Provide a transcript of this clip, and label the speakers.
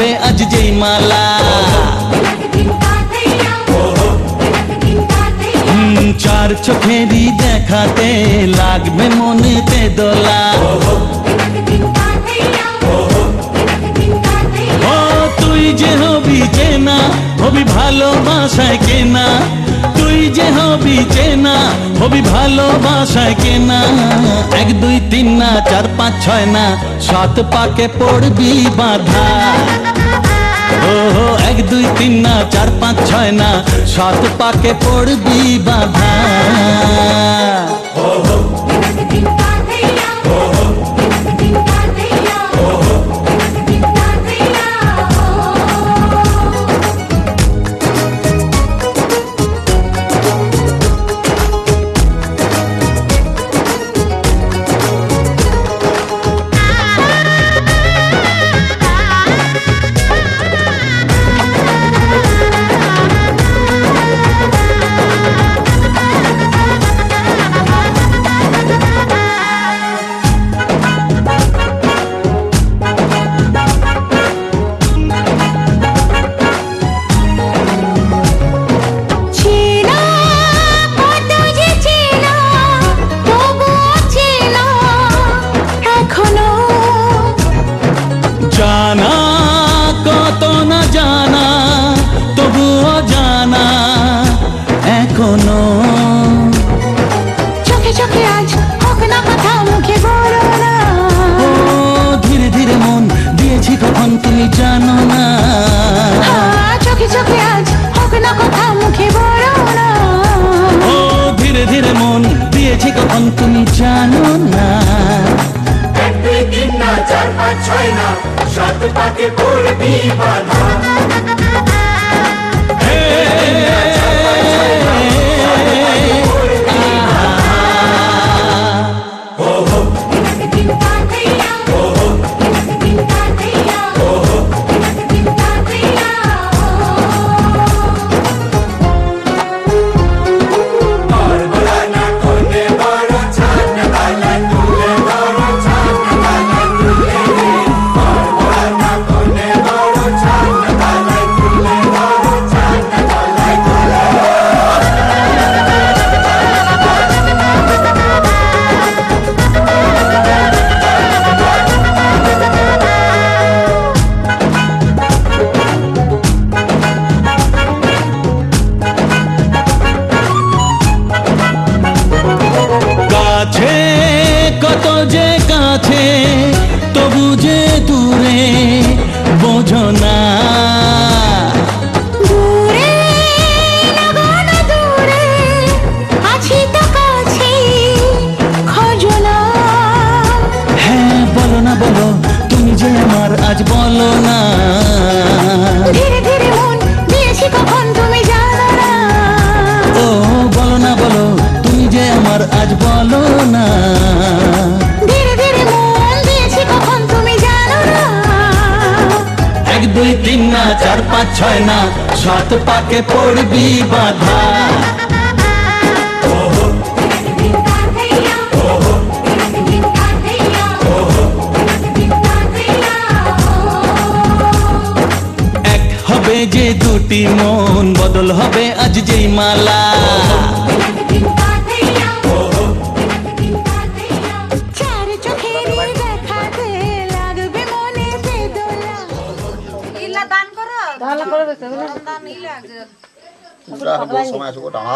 Speaker 1: হবে আজ যেই মালা। চার চোখেরই দেখাতে লাগবে মনেতে দোলা। ও তুই যে হবি চেনা, হবি ভালোবাসায় কেনা। তুই যে হবি চেনা, হবি ভালোবাসায় কেনা। 1 2 3 না 4 5 6 না 7 পাকে পড়বি বাঁধা। ও 1 2 3 না 4 5 6 না 7 পাকে পড়বি বাঁধা। জানা কত না জানা, তবুও জানা এখনো।
Speaker 2: চোখে চোখে আজ হোক না কথা, মুখে বলো না।
Speaker 1: ও ধীরে ধীরে মন দিয়েছি কখন তুমি জানো না।
Speaker 2: চোখে চোখে আজ হোক না কথা, মুখে বলো না।
Speaker 1: ও ধীরে ধীরে মন দিয়েছি কখন তুমি জানো না।
Speaker 3: 1 2 3 না 4 5 6 না 7 পাকে পড়বি বাঁধা।
Speaker 1: কত যে কাছে তবু যে দূরে বোঝো না।
Speaker 2: দূরে লাগানো দূরে আছি তো কাছে, খোঁজো না।
Speaker 1: হ্যাঁ বলো না বলো তুমি যে আমার আজ বলো না।
Speaker 2: ধীরে ধীরে মন দিয়েছি কখন তুমি জানো না।
Speaker 1: ও বলো না বলো তুমি যে আমার আজ বলো না।
Speaker 2: ধীরে ধীরে মন দিয়েছি কখন তুমি জানো না।
Speaker 1: 1 2 3 না 4 5 6 না 7 পাকে পড়বি বাঁধা। এক হবে যে দুটি মন, বদল হবে আজ যেই মালা।
Speaker 2: চার চোখের দেখাতে লাগবে মনেতে দোলা।
Speaker 4: ইল্লা দান করো,
Speaker 5: তাহলে করে দিতে হবে।
Speaker 4: দান ইল্লা
Speaker 6: সময় আসবো টানা